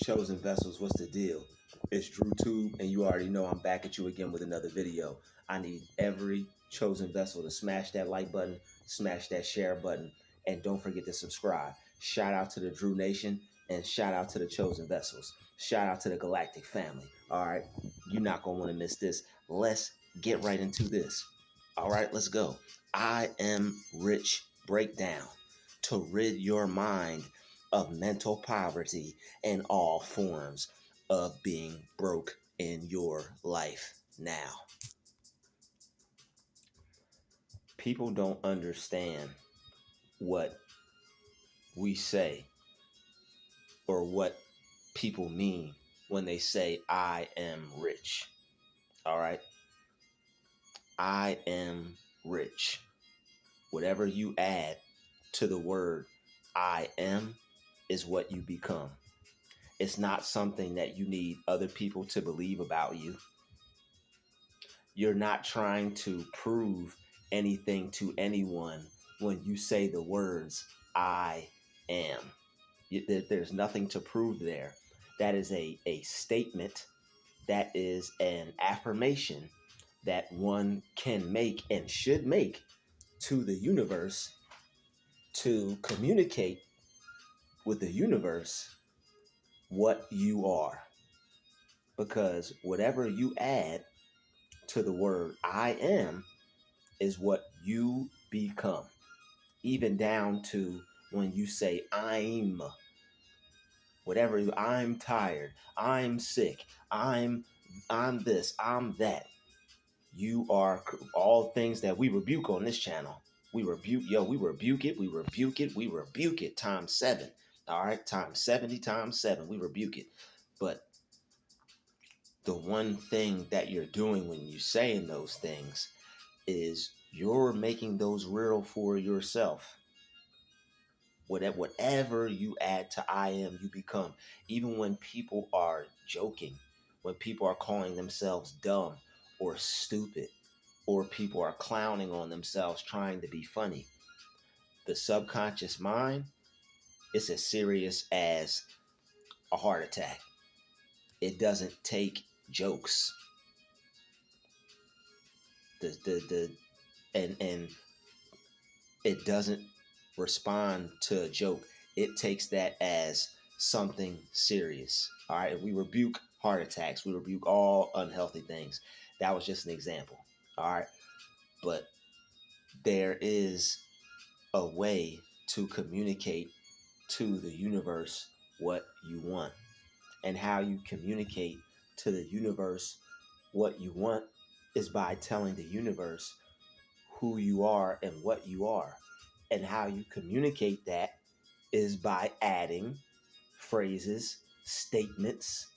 Chosen Vessels, what's the deal? It's Druuill, and you already know I'm back at you again with another video. I need every chosen vessel to smash that like button, smash that share button, and don't forget to subscribe. Shout out to the Drew Nation, and shout out to the Chosen Vessels. Shout out to the Galactic family. All right, you're not going to want to miss this. Let's get right into this. All right, let's go. I am rich breakdown to rid your mind of mental poverty and all forms of being broke in your life now. People don't understand what we say or what people mean when they say, I am rich. All right. I am rich. Whatever you add to the word I am is what you become. It's not something that you need other people to believe about you. You're not trying to prove anything to anyone when you say the words I am. There's nothing to prove there. That is a statement. That is an affirmation that one can make and should make to the universe to communicate with the universe what you are. Because whatever you add to the word I am is what you become. Even down to when you say I'm, whatever, I'm tired, I'm sick, I'm this, I'm that. You are all things that we rebuke on this channel. We rebuke it times 7. All right, times 70 times 7. We rebuke it. But the one thing that you're doing when you're saying those things is you're making those real for yourself. Whatever you add to I am, you become. Even when people are joking, when people are calling themselves dumb or stupid, or people are clowning on themselves trying to be funny, the subconscious mind is as serious as a heart attack. It doesn't take jokes. And it doesn't respond to a joke. It takes that as something serious. All right. We rebuke heart attacks. We rebuke all unhealthy things. That was just an example. All right. But there is a way to communicate to the universe what you want. And how you communicate to the universe what you want is by telling the universe who you are and what you are. And how you communicate that is by adding phrases, statements,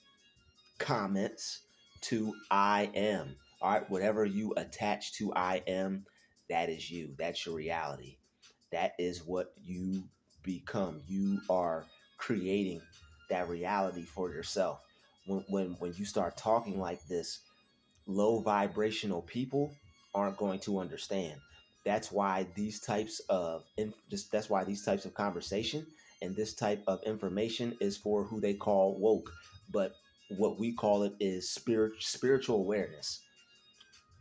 comments to I am. All right, whatever you attach to I am, that is you. That's your reality. That is what you become. You are creating that reality for yourself. When you start talking like this, low vibrational people aren't going to understand. That's why these types of conversation and this type of information is for who they call woke, but what we call it is spiritual awareness.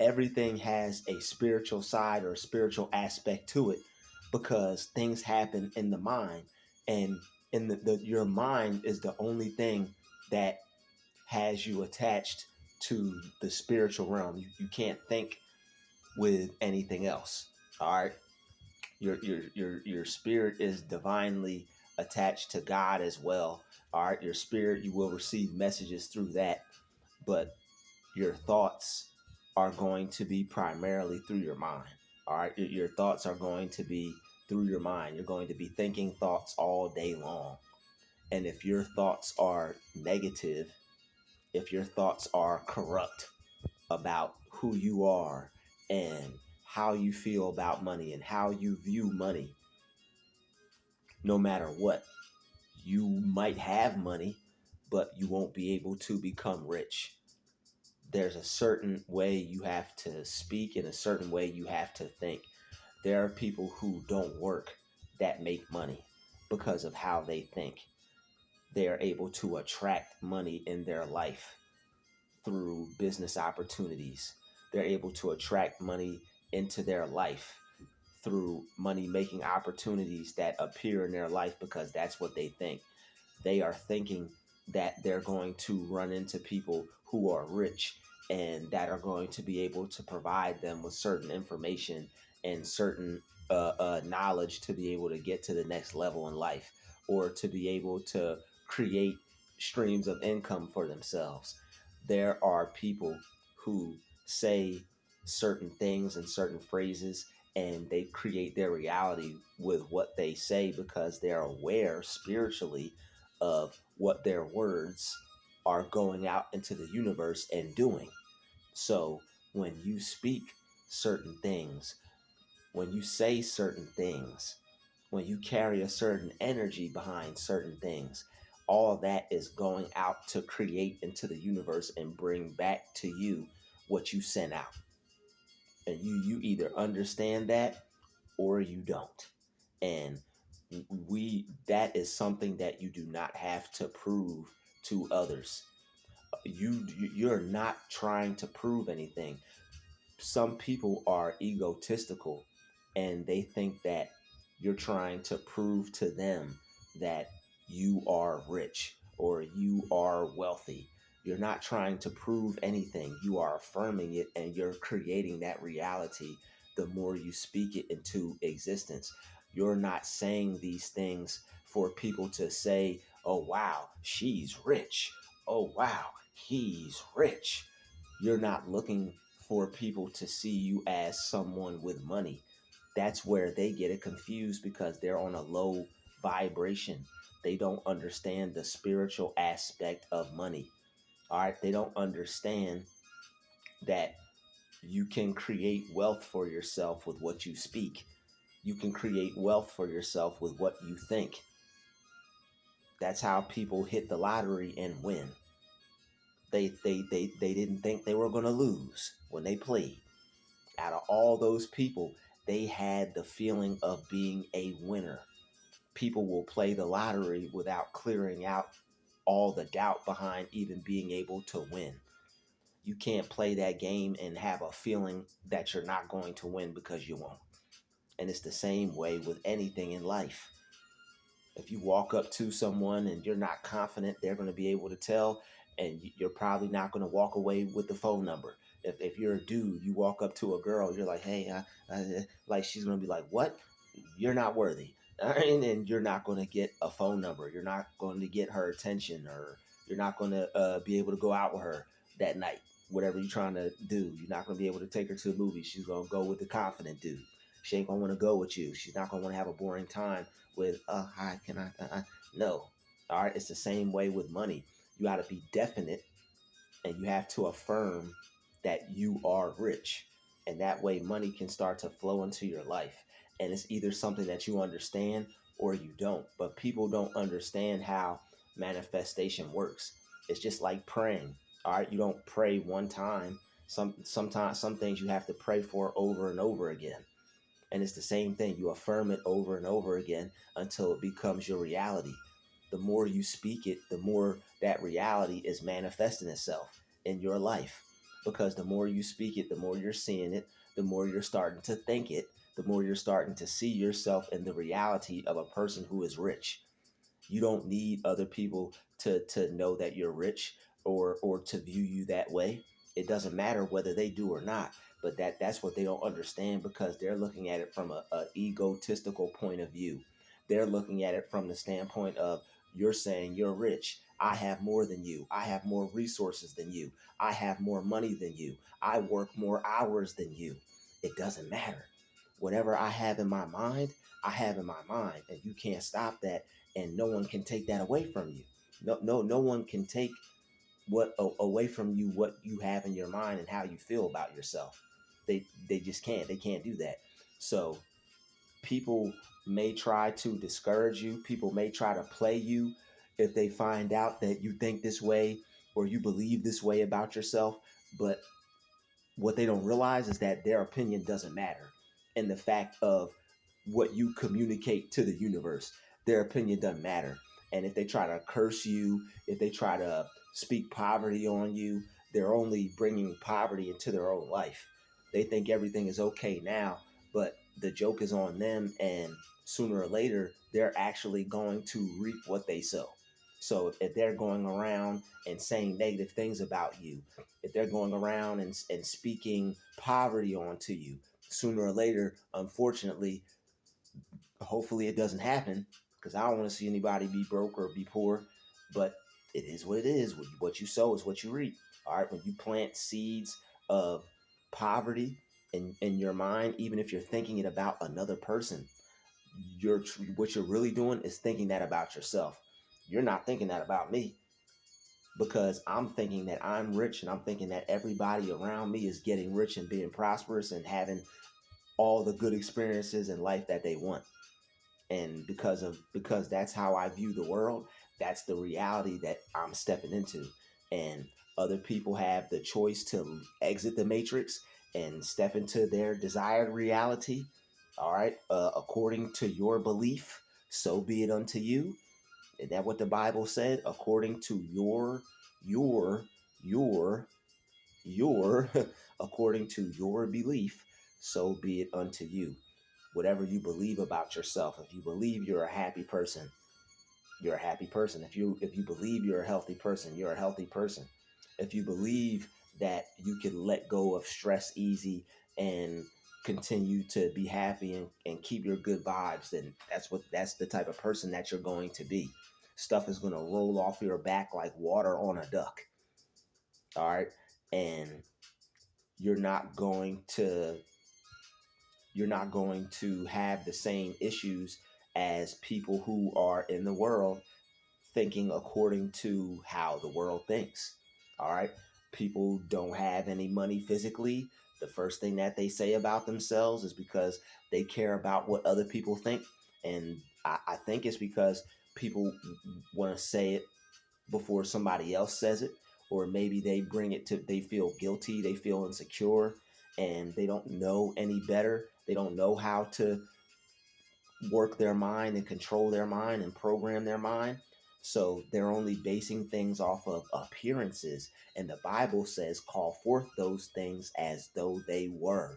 Everything has a spiritual side or a spiritual aspect to it because things happen in the mind, and in your mind is the only thing that has you attached to the spiritual realm. You can't think with anything else. All right. Your spirit is divinely attached to God as well. All right. Your spirit, you will receive messages through that, but your thoughts are going to be primarily through your mind. All right. Your thoughts are going to be through your mind. You're going to be thinking thoughts all day long. And if your thoughts are negative, if your thoughts are corrupt about who you are and how you feel about money and how you view money, no matter what, you might have money, but you won't be able to become rich. There's a certain way you have to speak and a certain way you have to think. There are people who don't work that make money because of how they think. they are able to attract money in their life through business opportunities. They're able to attract money into their life through money making opportunities that appear in their life because that's what they think. They are thinking that they're going to run into people who are rich and that are going to be able to provide them with certain information and certain knowledge to be able to get to the next level in life or to be able to create streams of income for themselves. There are people who say certain things and certain phrases and they create their reality with what they say because they're aware spiritually of what their words are going out into the universe and doing. So when you speak certain things, when you say certain things, when you carry a certain energy behind certain things, all that is going out to create into the universe and bring back to you what you sent out. And you either understand that or you don't. And we that is something that you do not have to prove to others. You're not trying to prove anything. Some people are egotistical and they think that you're trying to prove to them that you are rich or you are wealthy. You're not trying to prove anything. You are affirming it and you're creating that reality the more you speak it into existence. You're not saying these things for people to say, oh, wow, she's rich. Oh, wow, he's rich. You're not looking for people to see you as someone with money. That's where they get it confused because they're on a low vibration. They don't understand the spiritual aspect of money. All right. They don't understand that you can create wealth for yourself with what you speak. You can create wealth for yourself with what you think. That's how people hit the lottery and win. They didn't think they were going to lose when they played. Out of all those people, they had the feeling of being a winner. People will play the lottery without clearing out all the doubt behind even being able to win. You can't play that game and have a feeling that you're not going to win because you won't. And it's the same way with anything in life. If you walk up to someone and you're not confident they're going to be able to tell, and you're probably not going to walk away with the phone number. If you're a dude, you walk up to a girl, you're like, hey, like she's going to be like, what? You're not worthy. And you're not going to get a phone number. You're not going to get her attention, or you're not going to be able to go out with her that night. Whatever you're trying to do, you're not going to be able to take her to a movie. She's going to go with the confident dude. She ain't going to want to go with you. She's not going to want to have a boring time with, hi, can I? No. All right. It's the same way with money. You got to be definite and you have to affirm that you are rich. And that way, money can start to flow into your life. And it's either something that you understand or you don't. But people don't understand how manifestation works. It's just like praying. All right. You don't pray one time. Sometimes some things you have to pray for over and over again. And it's the same thing. You affirm it over and over again until it becomes your reality. The more you speak it, the more that reality is manifesting itself in your life. Because the more you speak it, the more you're seeing it, the more you're starting to think it, the more you're starting to see yourself in the reality of a person who is rich. You don't need other people to know that you're rich or to view you that way. It doesn't matter whether they do or not, but that's what they don't understand because they're looking at it from a egotistical point of view. They're looking at it from the standpoint of you're saying you're rich. I have more than you. I have more resources than you. I have more money than you. I work more hours than you. It doesn't matter. Whatever I have in my mind, I have in my mind, and you can't stop that, and no one can take that away from you. No one can take away from you what you have in your mind and how you feel about yourself. They just can't. They can't do that. So people may try to discourage you. People may try to play you if they find out that you think this way or you believe this way about yourself. But what they don't realize is that their opinion doesn't matter. And the fact of what you communicate to the universe, their opinion doesn't matter. And if they try to curse you, if they try to speak poverty on you, they're only bringing poverty into their own life. They think everything is okay now, but the joke is on them, and sooner or later, they're actually going to reap what they sow. So if they're going around and saying negative things about you, if they're going around and speaking poverty onto you, sooner or later, unfortunately, hopefully it doesn't happen, because I don't want to see anybody be broke or be poor, but it is what it is. What you sow is what you reap. All right. When you plant seeds of poverty in your mind, even if you're thinking it about another person, what you're really doing is thinking that about yourself. You're not thinking that about me, because I'm thinking that I'm rich, and I'm thinking that everybody around me is getting rich and being prosperous and having all the good experiences in life that they want. And because that's how I view the world, that's the reality that I'm stepping into. And other people have the choice to exit the matrix and step into their desired reality. All right, according to your belief, so be it unto you. Is that what the Bible said? According to your your according to your belief, so be it unto you. Whatever you believe about yourself, if you believe you're a happy person, you're a happy person. If you believe you're a healthy person, you're a healthy person. If you believe that you can let go of stress easy and continue to be happy and keep your good vibes, then that's the type of person that you're going to be. Stuff is going to roll off your back like water on a duck. All right. And you're not going to you're not going to have the same issues as people who are in the world thinking according to how the world thinks. All right. People don't have any money physically. The first thing that they say about themselves is because they care about what other people think. And I think it's because people want to say it before somebody else says it, or maybe they feel guilty, they feel insecure, and they don't know any better. They don't know how to work their mind and control their mind and program their mind. So they're only basing things off of appearances. And the Bible says, call forth those things as though they were.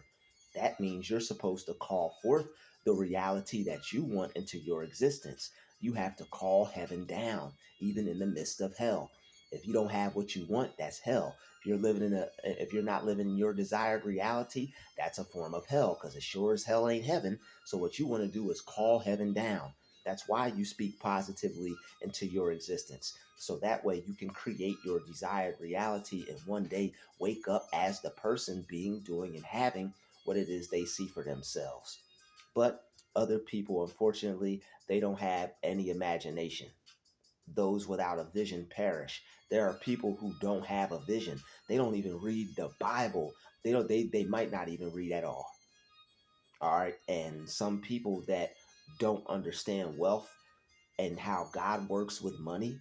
That means you're supposed to call forth the reality that you want into your existence. You have to call heaven down, even in the midst of hell. If you don't have what you want, that's hell. If you're not living in your desired reality, that's a form of hell, because as sure as hell ain't heaven. So what you want to do is call heaven down. That's why you speak positively into your existence. So that way you can create your desired reality and one day wake up as the person being, doing, and having what it is they see for themselves. But other people, unfortunately, they don't have any imagination. Those without a vision perish. There are people who don't have a vision. They don't even read the Bible. They might not even read at all. All right. And some people that don't understand wealth and how God works with money,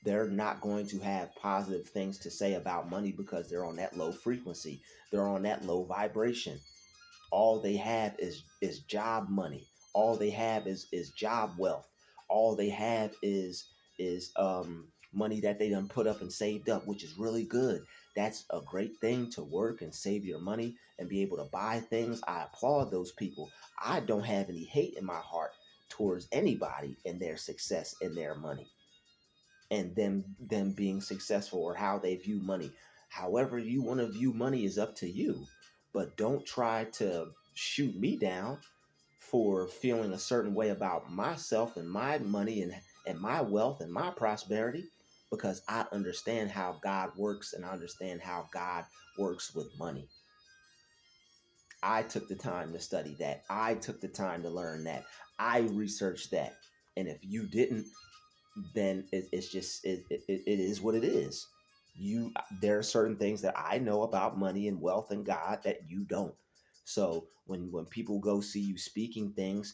they're not going to have positive things to say about money, because they're on that low frequency. They're on that low vibration. All they have is job money. All they have is job wealth. All they have is money that they done put up and saved up, which is really good. That's a great thing, to work and save your money and be able to buy things. I applaud those people. I don't have any hate in my heart towards anybody and their success and their money, and them being successful, or how they view money. However you want to view money is up to you, but don't try to shoot me down for feeling a certain way about myself and my money and my wealth and my prosperity, because I understand how God works, and I understand how God works with money. I took the time to study that. I took the time to learn that. I researched that. And if you didn't, then it is what it is. There are certain things that I know about money and wealth and God that you don't. So when people go see you speaking things,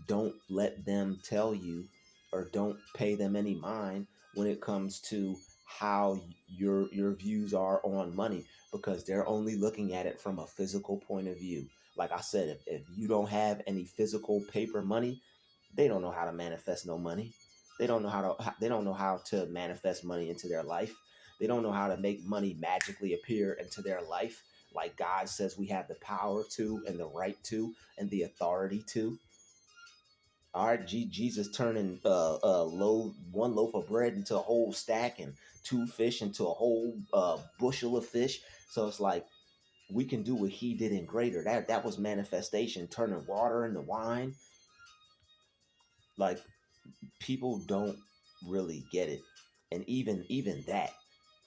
don't let them tell you, or don't pay them any mind when it comes to how your views are on money, because they're only looking at it from a physical point of view. Like I said, if you don't have any physical paper money, they don't know how to manifest no money. They don't know how to manifest money into their life. They don't know how to make money magically appear into their life like God says we have the power to and the right to and the authority to. All right, Jesus turning one loaf of bread into a whole stack and two fish into a whole bushel of fish. So it's like we can do what he did in greater. That was manifestation, turning water into wine. Like, people don't really get it. And even that,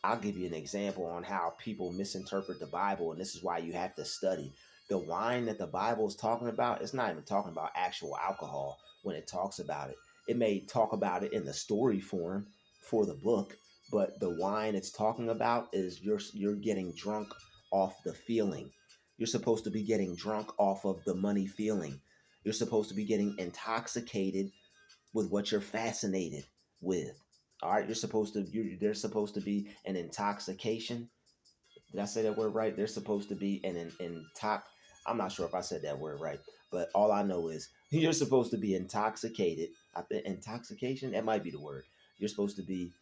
I'll give you an example on how people misinterpret the Bible, and this is why you have to study. The wine that the Bible is talking about, it's not even talking about actual alcohol when it talks about it. It may talk about it in the story form for the book, but the wine it's talking about is you're getting drunk off the feeling. You're supposed to be getting drunk off of the money feeling. You're supposed to be getting intoxicated with what you're fascinated with. All right, there's supposed to be an intoxication. Did I say that word right? There's supposed to be an intox. I'm not sure if I said that word right, but all I know is you're supposed to be intoxicated. I think intoxication, that might be the word. You're supposed to be.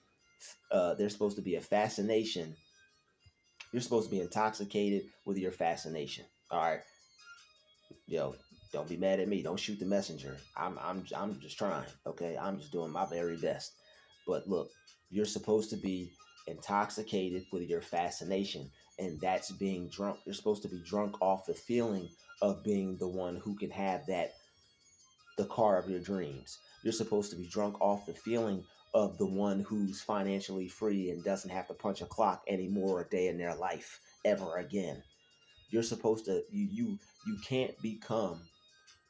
There's supposed to be a fascination. You're supposed to be intoxicated with your fascination. All right, yo, don't be mad at me. Don't shoot the messenger. I'm just trying. Okay, I'm just doing my very best. But look, you're supposed to be intoxicated with your fascination, and that's being drunk. You're supposed to be drunk off the feeling of being the one who can have the car of your dreams. You're supposed to be drunk off the feeling of the one who's financially free and doesn't have to punch a clock anymore a day in their life ever again. You're supposed to you can't become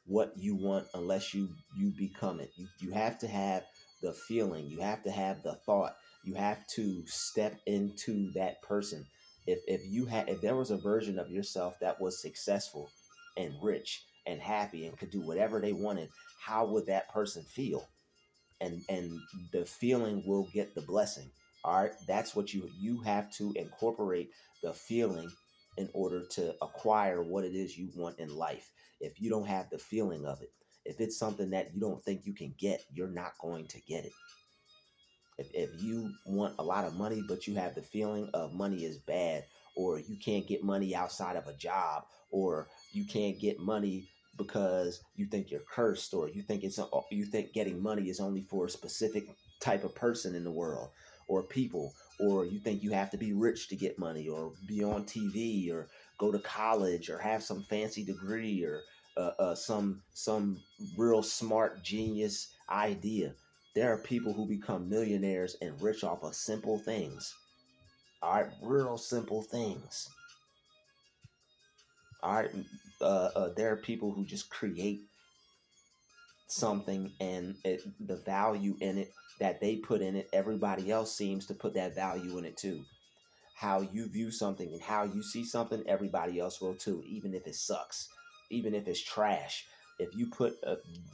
what you want unless you become it. You have to have the feeling, you have to have the thought, you have to step into that person. If there was a version of yourself that was successful and rich and happy and could do whatever they wanted, how would that person feel? And the feeling will get the blessing. All right, that's what you have to incorporate the feeling in order to acquire what it is you want in life. If you don't have the feeling of it, if it's something that you don't think you can get, you're not going to get it. If you want a lot of money but you have the feeling of money is bad, or you can't get money outside of a job, or you can't get money because you think you're cursed, or you think getting money is only for a specific type of person in the world or people, or you think you have to be rich to get money or be on TV or go to college or have some fancy degree or some real smart genius idea. There are people who become millionaires and rich off of simple things. All right, real simple things. All right, there are people who just create something, and the value in it that they put in it, everybody else seems to put that value in it too. How you view something and how you see something, everybody else will too, even if it sucks, even if it's trash. If you put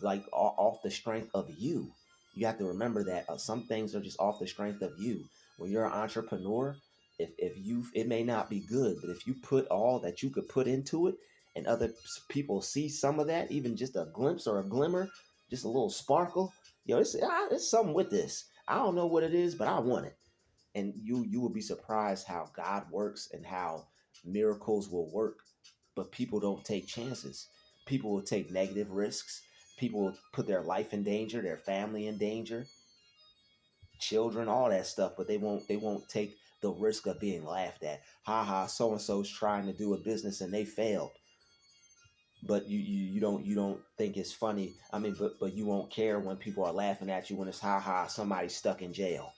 like off the strength of you, you have to remember that some things are just off the strength of you. When you're an entrepreneur, if you, it may not be good, but if you put all that you could put into it, and other people see some of that, even just a glimpse or a glimmer, just a little sparkle, it's something with this. I don't know what it is, but I want it. And you will be surprised how God works and how miracles will work. But people don't take chances. People will take negative risks. People will put their life in danger, their family in danger, children, all that stuff, but they won't take the risk of being laughed at. Ha ha, so and so's trying to do a business and they failed. But you don't think it's funny. I mean, but you won't care when people are laughing at you when it's ha ha, somebody's stuck in jail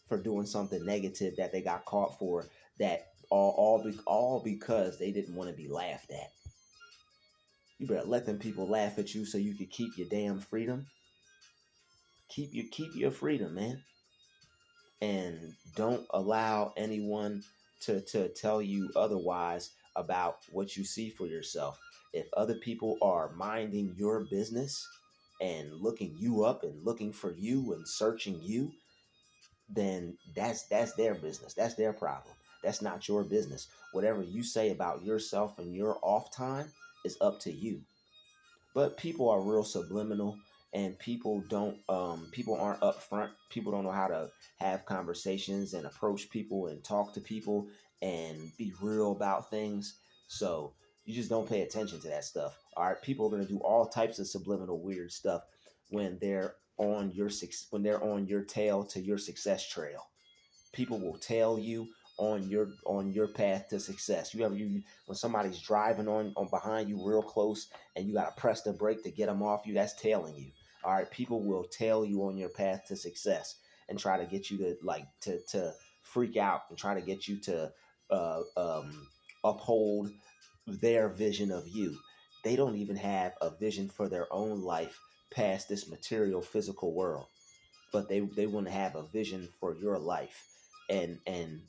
for doing something negative that they got caught for, that all because they didn't want to be laughed at. You better let them people laugh at you so you can keep your damn freedom. Keep your freedom, man. And don't allow anyone to tell you otherwise about what you see for yourself. If other people are minding your business and looking you up and looking for you and searching you, then that's their business. That's their problem. That's not your business. Whatever you say about yourself and your off time is up to you. But people are real subliminal, and people aren't upfront. People don't know how to have conversations and approach people and talk to people and be real about things. So you just don't pay attention to that stuff. All right, people are going to do all types of subliminal weird stuff when they're on your tail to your success trail. People will tell you on your path to success. You when somebody's driving on behind you real close and you got to press the brake to get them off you, that's tailing you. All right, people will tell you on your path to success and try to get you to to freak out and try to get you to uh, um, uphold their vision of you. They don't even have a vision for their own life past this material physical world, but they want to have a vision for your life. And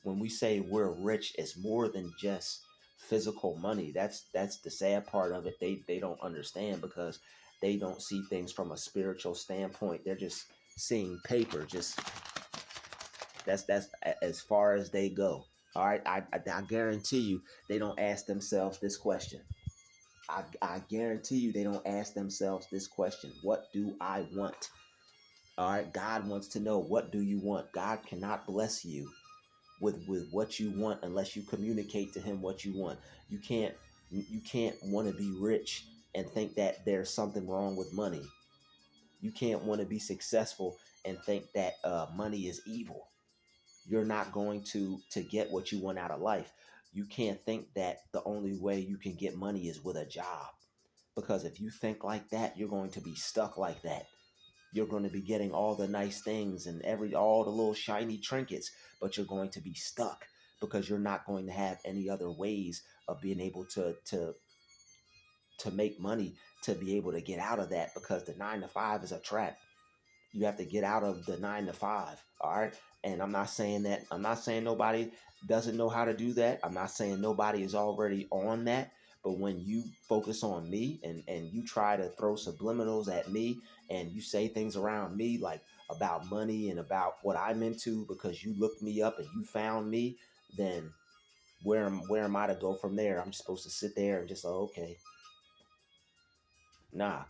when we say we're rich, it's more than just physical money. That's the sad part of it. They don't understand because they don't see things from a spiritual standpoint. They're just seeing paper. Just that's as far as they go. All right, I guarantee you they don't ask themselves this question. I guarantee you they don't ask themselves this question: what do I want? All right, God wants to know, what do you want? God cannot bless you with what you want unless you communicate to him what you want. You can't want to be rich and think that there's something wrong with money. You can't want to be successful and think that money is evil. You're not going to get what you want out of life. You can't think that the only way you can get money is with a job, because if you think like that, you're going to be stuck like that. You're going to be getting all the nice things and all the little shiny trinkets, but you're going to be stuck because you're not going to have any other ways of being able to make money to be able to get out of that, because the 9 to 5 is a trap. You have to get out of the 9 to 5. All right. And I'm not saying nobody doesn't know how to do that. I'm not saying nobody is already on that. But when you focus on me and you try to throw subliminals at me and you say things around me like about money and about what I'm into because you looked me up and you found me, then where am I to go from there? I'm just supposed to sit there and just, oh, okay. Nah,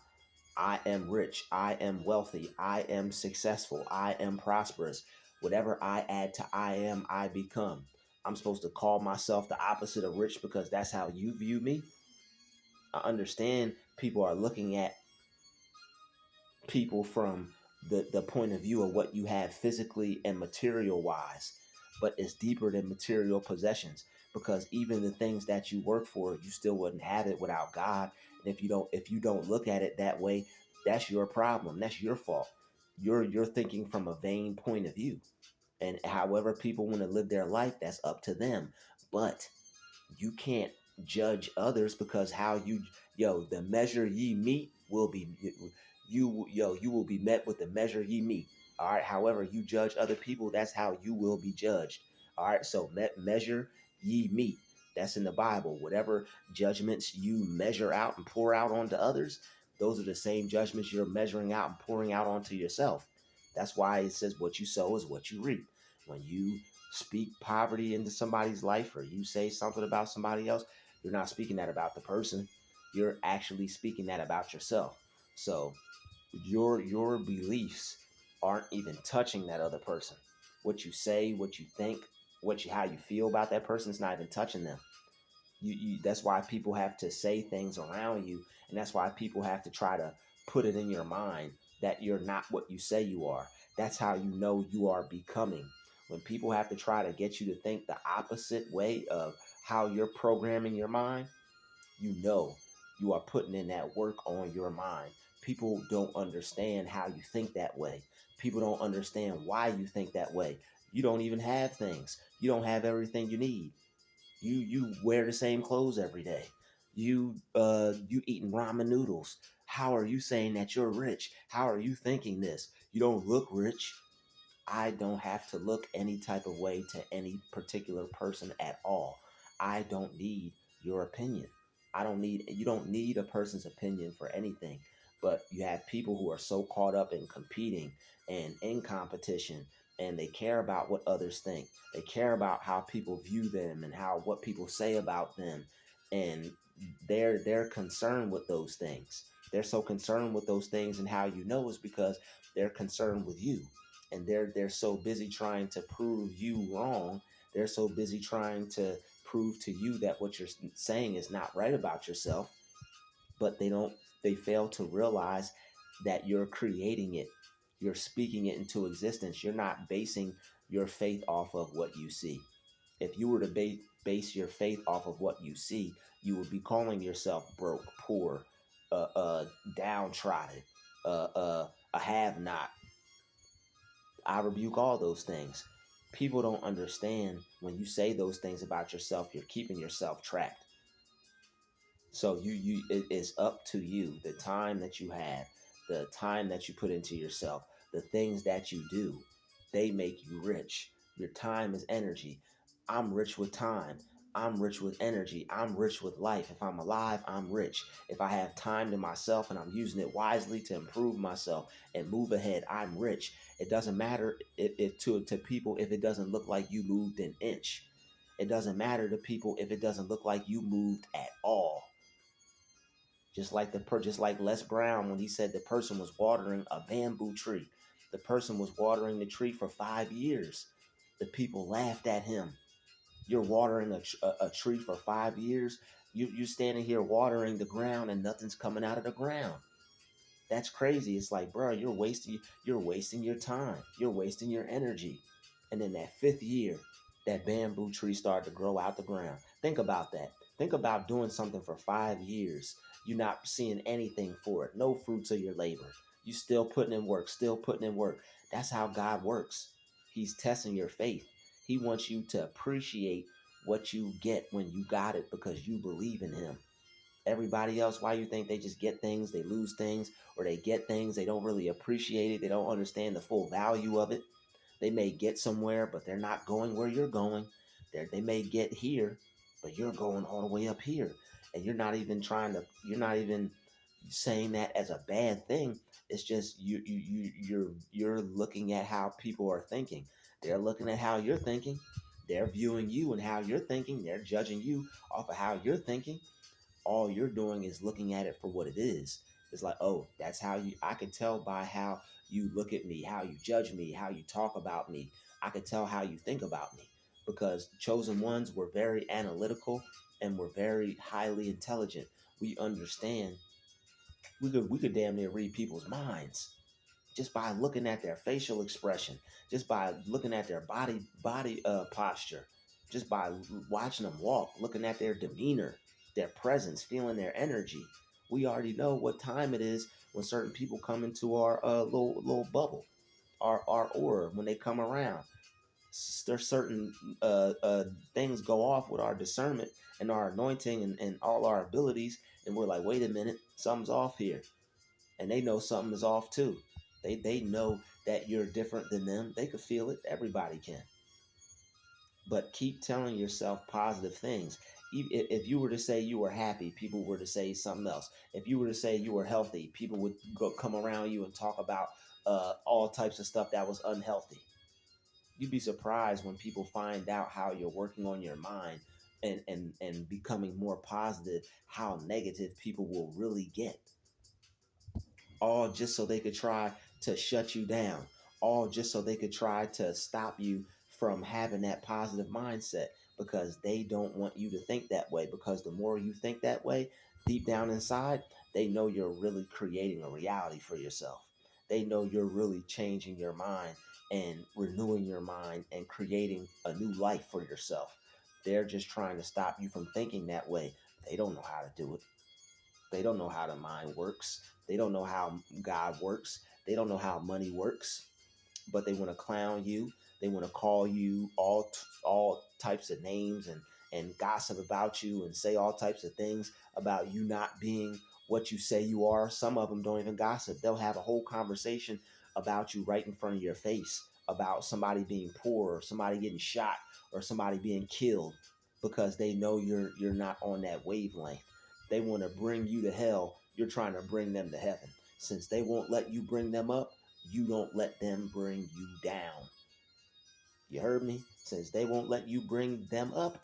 I am rich. I am wealthy. I am successful. I am prosperous. Whatever I add to I am, I become. I'm supposed to call myself the opposite of rich because that's how you view me. I understand people are looking at people from the point of view of what you have physically and material wise, but it's deeper than material possessions, because even the things that you work for, you still wouldn't have it without God. And if you don't look at it that way, that's your problem. That's your fault. You're thinking from a vain point of view. And however people want to live their life, that's up to them. But you can't judge others, because how you the measure ye meet will be you will be met with the measure ye meet. All right, however you judge other people, that's how you will be judged. All right, so measure ye meet, that's in the Bible. Whatever judgments you measure out and pour out onto others, those are the same judgments you're measuring out and pouring out onto yourself. That's why it says what you sow is what you reap. When you speak poverty into somebody's life or you say something about somebody else, you're not speaking that about the person. You're actually speaking that about yourself. So your beliefs aren't even touching that other person. What you say, what you think, how you feel about that person is not even touching them. That's why people have to say things around you, and that's why people have to try to put it in your mind that you're not what you say you are. That's how you know you are becoming. When people have to try to get you to think the opposite way of how you're programming your mind, you know you are putting in that work on your mind. People don't understand how you think that way. People don't understand why you think that way. You don't even have things. You don't have everything you need. You wear the same clothes every day. You eating ramen noodles. How are you saying that you're rich? How are you thinking this? You don't look rich. I don't have to look any type of way to any particular person at all. I don't need your opinion. You don't need a person's opinion for anything. But you have people who are so caught up in competing and in competition, and they care about what others think. They care about how people view them and how what people say about them, and they're concerned with those things. They're so concerned with those things, and how you know is because they're concerned with you, and they're so busy trying to prove you wrong. They're so busy trying to prove to you that what you're saying is not right about yourself, but they fail to realize that you're creating it. You're speaking it into existence. You're not basing your faith off of what you see. If you were to base your faith off of what you see, you would be calling yourself broke, poor, downtrodden, a have not. I rebuke all those things. People don't understand when you say those things about yourself, you're keeping yourself trapped. So it is up to you, the time that you have, the time that you put into yourself, the things that you do, they make you rich. Your time is energy. I'm rich with time. I'm rich with energy. I'm rich with life. If I'm alive, I'm rich. If I have time to myself and I'm using it wisely to improve myself and move ahead, I'm rich. It doesn't matter if to people if it doesn't look like you moved an inch. It doesn't matter to people if it doesn't look like you moved at all. Just like Les Brown when he said the person was watering a bamboo tree. The person was watering the tree for 5 years. The people laughed at him. You're watering a tree for 5 years. You standing here watering the ground and nothing's coming out of the ground. That's crazy. It's like, bro, you're wasting your time. You're wasting your energy. And then that 5th year, that bamboo tree started to grow out the ground. Think about that. Think about doing something for 5 years. You're not seeing anything for it. No fruits of your labor. You still putting in work, still putting in work. That's how God works. He's testing your faith. He wants you to appreciate what you get when you got it because you believe in him. Everybody else, why you think they just get things, they lose things, or they get things, they don't really appreciate it, they don't understand the full value of it. They may get somewhere, but they're not going where you're going. They may get here, but you're going all the way up here. And you're not even saying that as a bad thing. It's just you're looking at how people are thinking. They're looking at how you're thinking. They're viewing you and how you're thinking. They're judging you off of how you're thinking. All you're doing is looking at it for what it is. It's like, oh, that's how I can tell by how you look at me, how you judge me, how you talk about me. I can tell how you think about me because chosen ones were very analytical and were very highly intelligent. We understand. We could damn near read people's minds just by looking at their facial expression, just by looking at their body posture, just by watching them walk, looking at their demeanor, their presence, feeling their energy. We already know what time it is when certain people come into our little bubble, our aura when they come around. There's certain things go off with our discernment and our anointing and all our abilities, and we're like, wait a minute, something's off here, and they know something is off too. They know that you're different than them. They could feel it. Everybody can. But keep telling yourself positive things. If you were to say you were happy, people were to say something else. If you were to say you were healthy, people would come around you and talk about all types of stuff that was unhealthy. You'd be surprised when people find out how you're working on your mind and becoming more positive, how negative people will really get, all just so they could try to shut you down, all just so they could try to stop you from having that positive mindset because they don't want you to think that way. Because the more you think that way, deep down inside, they know you're really creating a reality for yourself. They know you're really changing your mind and renewing your mind and creating a new life for yourself. They're just trying to stop you from thinking that way. They don't know how to do it. They don't know how the mind works. They don't know how God works. They don't know how money works. But they want to clown you. They want to call you all types of names and gossip about you and say all types of things about you not being what you say you are. Some of them don't even gossip. They'll have a whole conversation about you right in front of your face about somebody being poor or somebody getting shot or somebody being killed because they know you're not on that wavelength. They want to bring you to hell. You're trying to bring them to heaven. Since they won't let you bring them up, you don't let them bring you down. You heard me? Since they won't let you bring them up,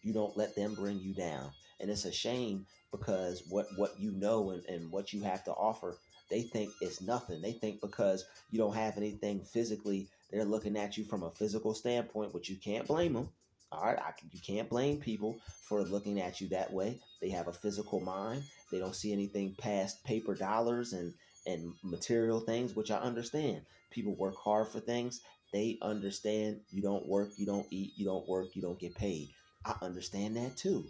You don't let them bring you down. And it's a shame because what you know and what you have to offer, they think it's nothing. They think because you don't have anything physically, they're looking at you from a physical standpoint, which you can't blame them. All right, you can't blame people for looking at you that way. They have a physical mind. They don't see anything past paper dollars and material things, which I understand. People work hard for things. They understand you don't work, you don't eat, you don't work, you don't get paid. I understand that too.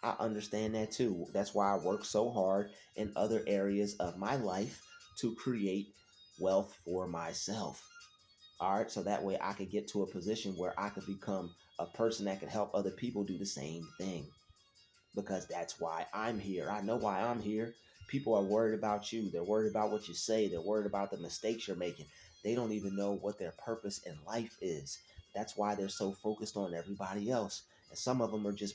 I understand that too. That's why I work so hard in other areas of my life to create wealth for myself. All right, so that way I could get to a position where I could become a person that can help other people do the same thing, because that's why I'm here. I know why I'm here. People are worried about you. They're worried about what you say. They're worried about the mistakes you're making. They don't even know what their purpose in life is. That's why they're so focused on everybody else. And some of them are just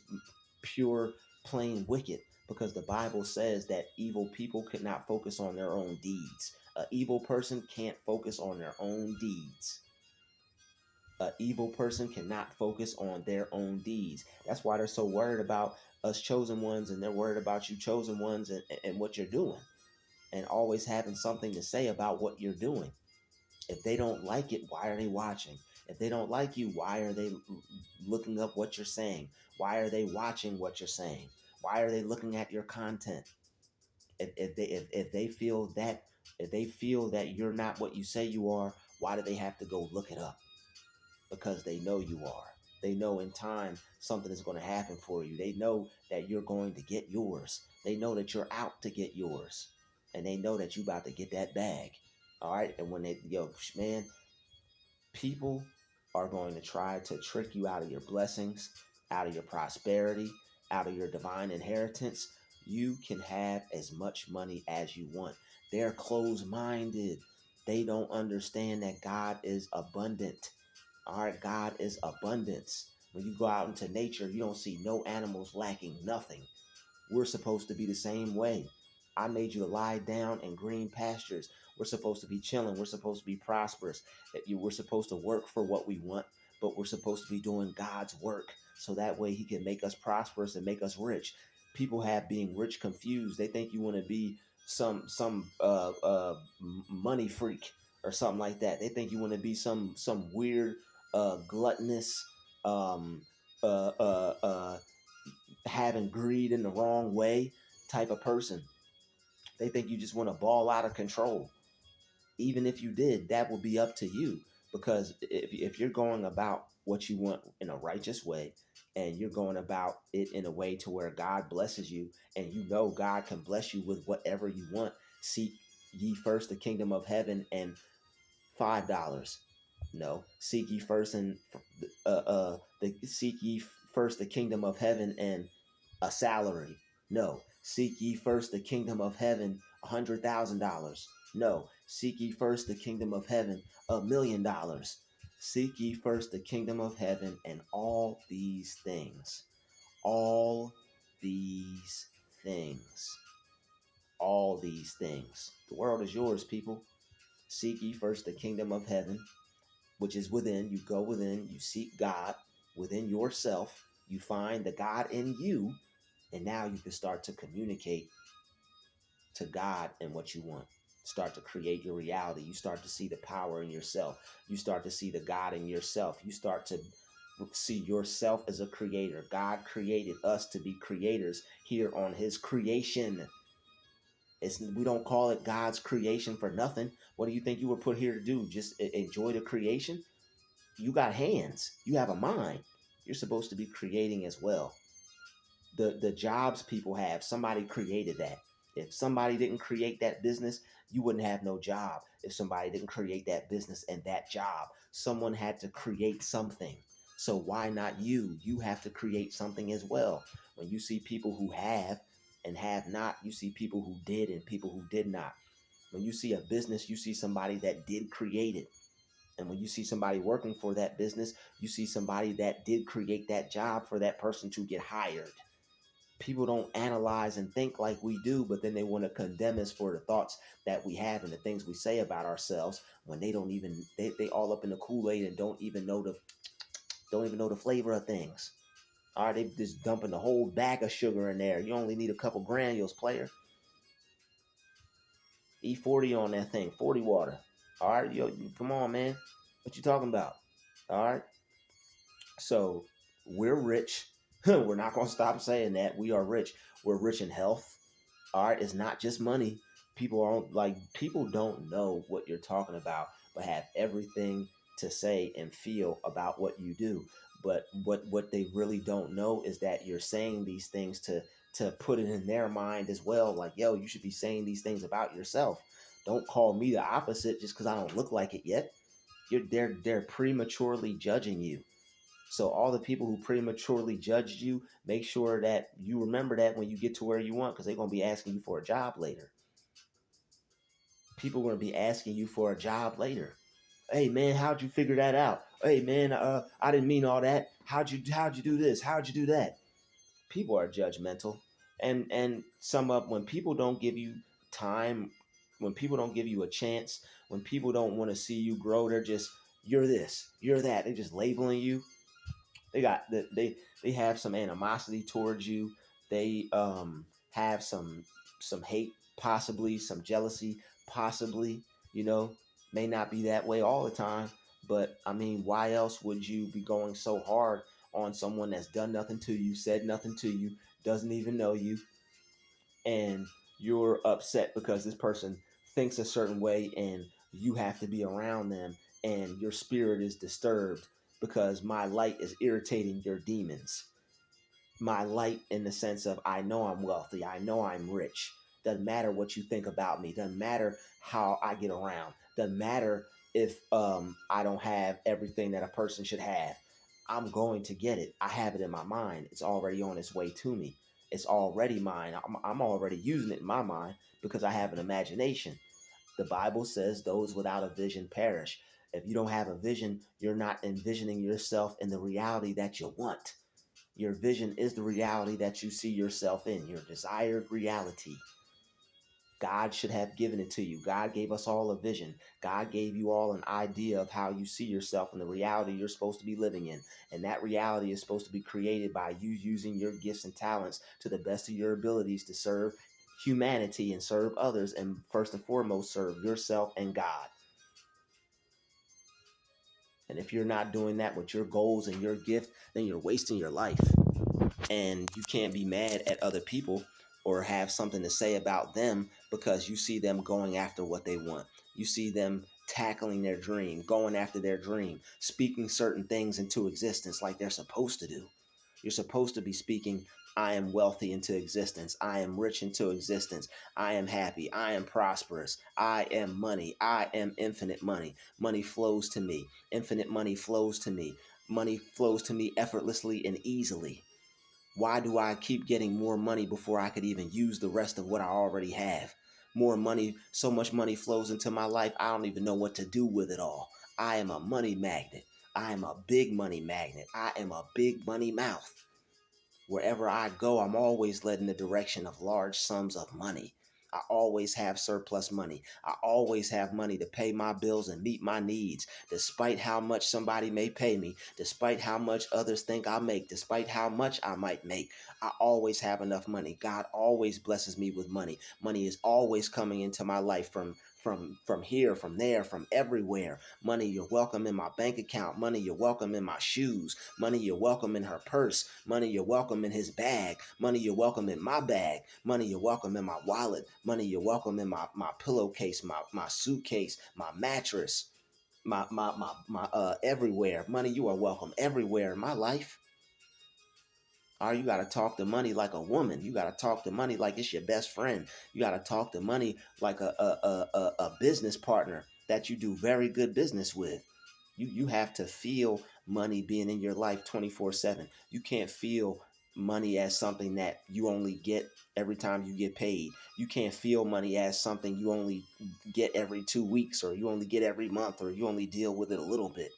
pure, plain wicked, because the Bible says that evil people could not focus on their own deeds. An evil person can't focus on their own deeds. An evil person cannot focus on their own deeds. That's why they're so worried about us chosen ones, and they're worried about you chosen ones and what you're doing, and always having something to say about what you're doing. If they don't like it, why are they watching? If they don't like you, why are they looking up what you're saying? Why are they watching what you're saying? Why are they looking at your content? If they feel that, if they feel that you're not what you say you are, why do they have to go look it up? Because they know you are. They know in time something is going to happen for you. They know that you're going to get yours. They know that you're out to get yours. And they know that you about to get that bag. All right. And when they, man, people are going to try to trick you out of your blessings, out of your prosperity, out of your divine inheritance. You can have as much money as you want. They're closed minded. They don't understand that God is abundant. All right, God is abundance. When you go out into nature, you don't see no animals lacking nothing. We're supposed to be the same way. I made you to lie down in green pastures. We're supposed to be chilling. We're supposed to be prosperous. We're supposed to work for what we want, but we're supposed to be doing God's work so that way He can make us prosperous and make us rich. People have being rich confused. They think you want to be some money freak or something like that. They think you want to be some weird gluttonous um, uh, uh, uh, having greed in the wrong way type of person. They think you just want to ball out of control. Even if you did, that will be up to you. Because if you're going about what you want in a righteous way, and you're going about it in a way to where God blesses you, and you know God can bless you with whatever you want, seek ye first the kingdom of heaven and $5. No, seek ye first and seek ye first the kingdom of heaven and a salary. No, seek ye first the kingdom of heaven $100,000. No, seek ye first the kingdom of heaven $1,000,000. Seek ye first the kingdom of heaven and all these things. All these things. All these things. The world is yours, people. Seek ye first the kingdom of heaven, which is within. You go within, you seek God within yourself, you find the God in you, and now you can start to communicate to God and what you want. Start to create your reality. You start to see the power in yourself. You start to see the God in yourself. You start to see yourself as a creator. God created us to be creators here on His creation. We don't call it God's creation for nothing. What do you think you were put here to do? Just enjoy the creation? You got hands. You have a mind. You're supposed to be creating as well. The jobs people have, somebody created that. If somebody didn't create that business, you wouldn't have no job. If somebody didn't create that business and that job, someone had to create something. So why not you? You have to create something as well. When you see people who have and have not, you see people who did and people who did not. When you see a business, you see somebody that did create it. And when you see somebody working for that business, you see somebody that did create that job for that person to get hired. People don't analyze and think like we do, but then they want to condemn us for the thoughts that we have and the things we say about ourselves when they don't even they all up in the Kool-Aid and don't even know the flavor of things. All right, they just dumping the whole bag of sugar in there. You only need a couple granules, player. E40 on that thing, 40 water. All right, yo, come on, man. What you talking about? All right. So we're rich. We're not gonna stop saying that. We are rich. We're rich in health. All right, it's not just money. People don't know what you're talking about, but have everything to say and feel about what you do. But what they really don't know is that you're saying these things to put it in their mind as well. Like, yo, you should be saying these things about yourself. Don't call me the opposite just because I don't look like it yet. They're prematurely judging you. So all the people who prematurely judged you, make sure that you remember that when you get to where you want, because they're gonna be asking you for a job later. People are gonna be asking you for a job later. Hey man, how'd you figure that out? Hey man, I didn't mean all that. How'd you do this? How'd you do that? People are judgmental, and some up when people don't give you time, when people don't give you a chance, when people don't want to see you grow, they're just you're this, you're that. They're just labeling you. They have some animosity towards you. They have some hate, possibly some jealousy, possibly. You know, may not be that way all the time, but I mean, why else would you be going so hard on someone that's done nothing to you, said nothing to you, doesn't even know you, and you're upset because this person thinks a certain way and you have to be around them and your spirit is disturbed because my light is irritating your demons. My light in the sense of I know I'm wealthy, I know I'm rich. Doesn't matter what you think about me, doesn't matter how I get around, doesn't matter if I don't have everything that a person should have. I'm going to get it. I have it in my mind. It's already on its way to me. It's already mine. I'm already using it in my mind because I have an imagination. The Bible says those without a vision perish. If you don't have a vision, you're not envisioning yourself in the reality that you want. Your vision is the reality that you see yourself in, your desired reality. God should have given it to you. God gave us all a vision. God gave you all an idea of how you see yourself and the reality you're supposed to be living in. And that reality is supposed to be created by you using your gifts and talents to the best of your abilities to serve humanity and serve others, and first and foremost, serve yourself and God. And if you're not doing that with your goals and your gift, then you're wasting your life. And you can't be mad at other people or have something to say about them because you see them going after what they want. You see them tackling their dream, going after their dream, speaking certain things into existence like they're supposed to do. You're supposed to be speaking, I am wealthy into existence. I am rich into existence. I am happy. I am prosperous. I am money. I am infinite money. Money flows to me. Infinite money flows to me. Money flows to me effortlessly and easily. Why do I keep getting more money before I could even use the rest of what I already have? More money, so much money flows into my life, I don't even know what to do with it all. I am a money magnet. I am a big money magnet. I am a big money mouth. Wherever I go, I'm always led in the direction of large sums of money. I always have surplus money. I always have money to pay my bills and meet my needs, despite how much somebody may pay me, despite how much others think I make, despite how much I might make. I always have enough money. God always blesses me with money. Money is always coming into my life from here, from there, from everywhere. Money, you're welcome in my bank account. Money, you're welcome in my shoes. Money, you're welcome in her purse. Money, you're welcome in his bag. Money, you're welcome in my bag. Money, you're welcome in my wallet. Money, you're welcome in my pillowcase, my suitcase, my mattress, my everywhere. Money, you are welcome everywhere in my life. Or you got to talk to money like a woman. You got to talk to money like it's your best friend. You got to talk to money like a business partner that you do very good business with. You have to feel money being in your life 24/7. You can't feel money as something that you only get every time you get paid. You can't feel money as something you only get every 2 weeks, or you only get every month, or you only deal with it a little bit.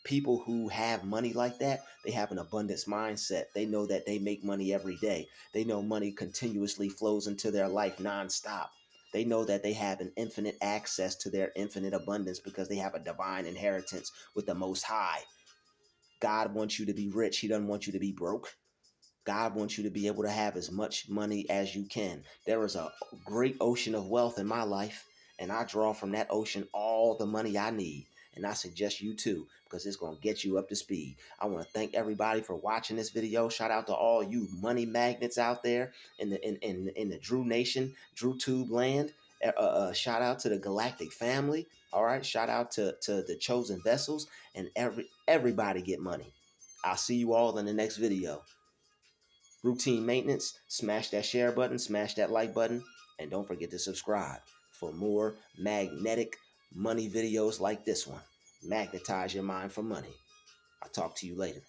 People who have money like that, they have an abundance mindset. They know that they make money every day. They know money continuously flows into their life nonstop. They know that they have an infinite access to their infinite abundance because they have a divine inheritance with the Most High. God wants you to be rich. He doesn't want you to be broke. God wants you to be able to have as much money as you can. There is a great ocean of wealth in my life, and I draw from that ocean all the money I need. And I suggest you too, because it's going to get you up to speed. I want to thank everybody for watching this video. Shout out to all you money magnets out there in the Drew Nation, Drew Tube land. Shout out to the Galactic family. All right. Shout out to the chosen vessels, and everybody get money. I'll see you all in the next video. Routine maintenance, smash that share button, smash that like button, and don't forget to subscribe for more magnetic money videos like this one. Magnetize your mind for money. I'll talk to you later.